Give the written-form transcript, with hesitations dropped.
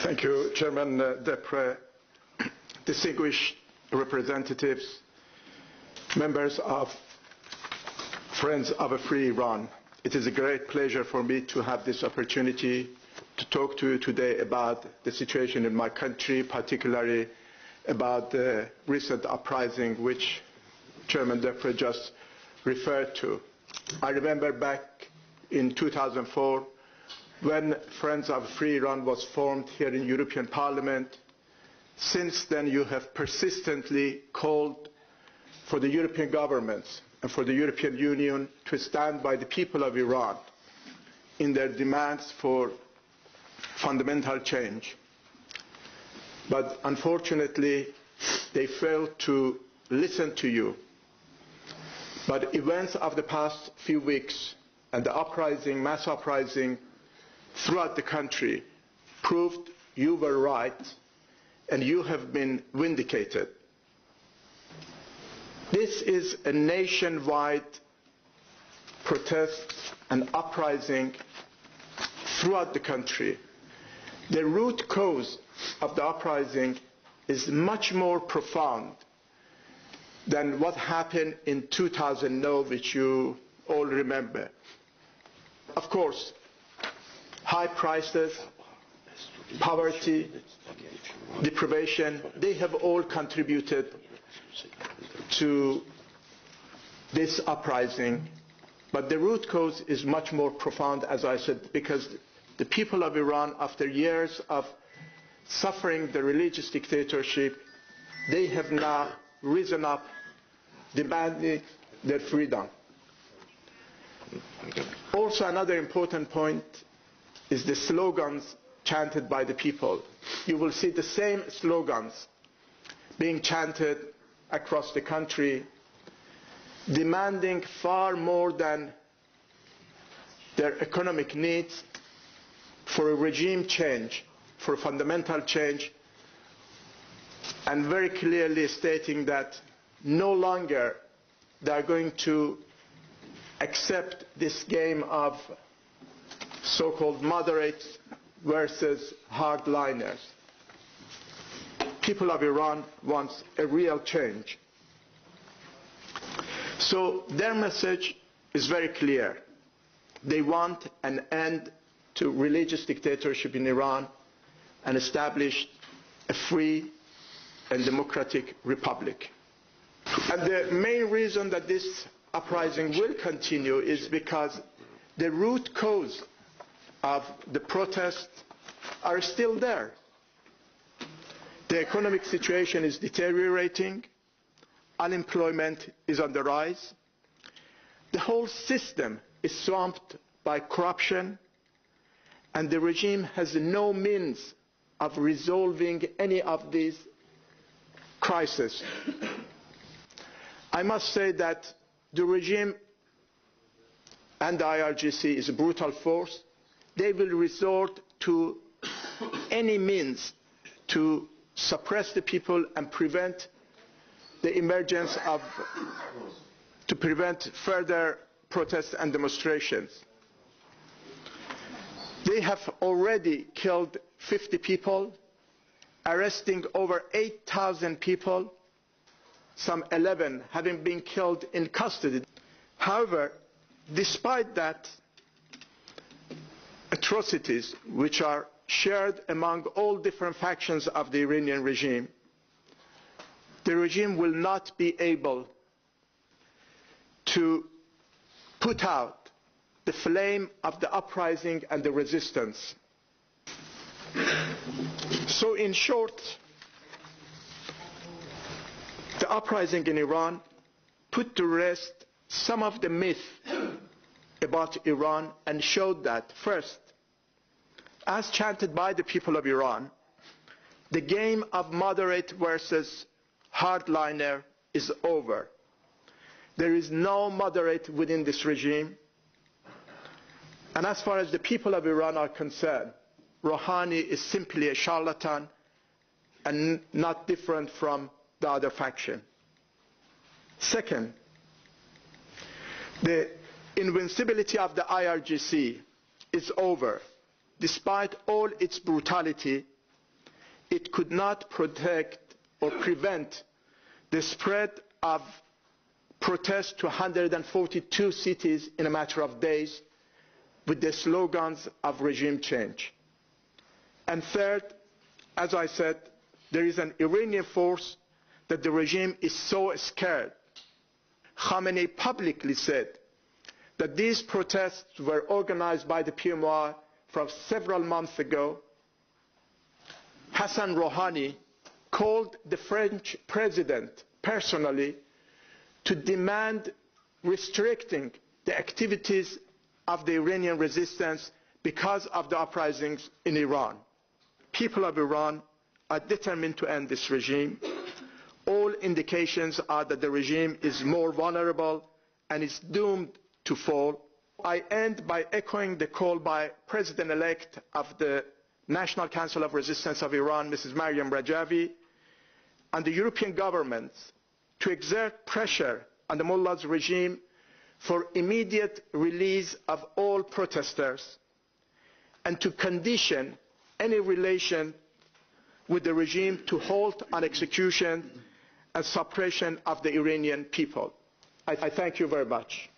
Thank you, Chairman Depre, distinguished representatives, members of Friends of a Free Iran. It is a great pleasure for me to have this opportunity to talk to you today about the situation in my country, particularly about the recent uprising which Chairman Depre just referred to. I remember back in 2004 when Friends of Free Iran was formed here in European Parliament. Since then you have persistently called for the European governments and for the European Union to stand by the people of Iran in their demands for fundamental change. But unfortunately they failed to listen to you. But events of the past few weeks and the uprising, mass uprising throughout the country proved you were right and you have been vindicated. This is a nationwide protest and uprising throughout the country. The root cause of the uprising is much more profound than what happened in 2009, which you all remember. Of course, high prices, poverty, deprivation, they have all contributed to this uprising. But the root cause is much more profound, as I said, because the people of Iran, after years of suffering the religious dictatorship, they have now risen up demanding their freedom. Also, another important point is the slogans chanted by the people. You will see the same slogans being chanted across the country, demanding far more than their economic needs for a regime change, for a fundamental change, and very clearly stating that no longer they are going to accept this game of so-called moderates versus hardliners. People of Iran want a real change. So their message is very clear. They want an end to religious dictatorship in Iran and establish a free and democratic republic. And the main reason that this uprising will continue is because the root cause of the protests are still there. The economic situation is deteriorating, unemployment is on the rise, the whole system is swamped by corruption, and the regime has no means of resolving any of these crises. I must say that the regime and the IRGC is a brutal force. They will resort to any means to suppress the people and prevent the emergence of, to prevent further protests and demonstrations. They have already killed 50 people, arresting over 8,000 people, some 11 having been killed in custody. However, despite that atrocities which are shared among all different factions of the Iranian regime, the regime will not be able to put out the flame of the uprising and the resistance. So in short, the uprising in Iran put to rest some of the myths about Iran and showed that, first, as chanted by the people of Iran, the game of moderate versus hardliner is over. There is no moderate within this regime. And as far as the people of Iran are concerned, Rouhani is simply a charlatan and not different from the other faction. Second, the invincibility of the IRGC is over. Despite all its brutality, it could not protect or prevent the spread of protests to 142 cities in a matter of days with the slogans of regime change. And third, as I said, there is an Iranian force that the regime is so scared. Khamenei publicly said that these protests were organized by the PMR from several months ago. Hassan Rouhani called the French president personally to demand restricting the activities of the Iranian resistance because of the uprisings in Iran. People of Iran are determined to end this regime. All indications are that the regime is more vulnerable and is doomed to fall. I end by echoing the call by President-elect of the National Council of Resistance of Iran, Mrs. Maryam Rajavi, and the European governments to exert pressure on the mullah's regime for immediate release of all protesters and to condition any relation with the regime to halt on execution and suppression of the Iranian people. I thank you very much.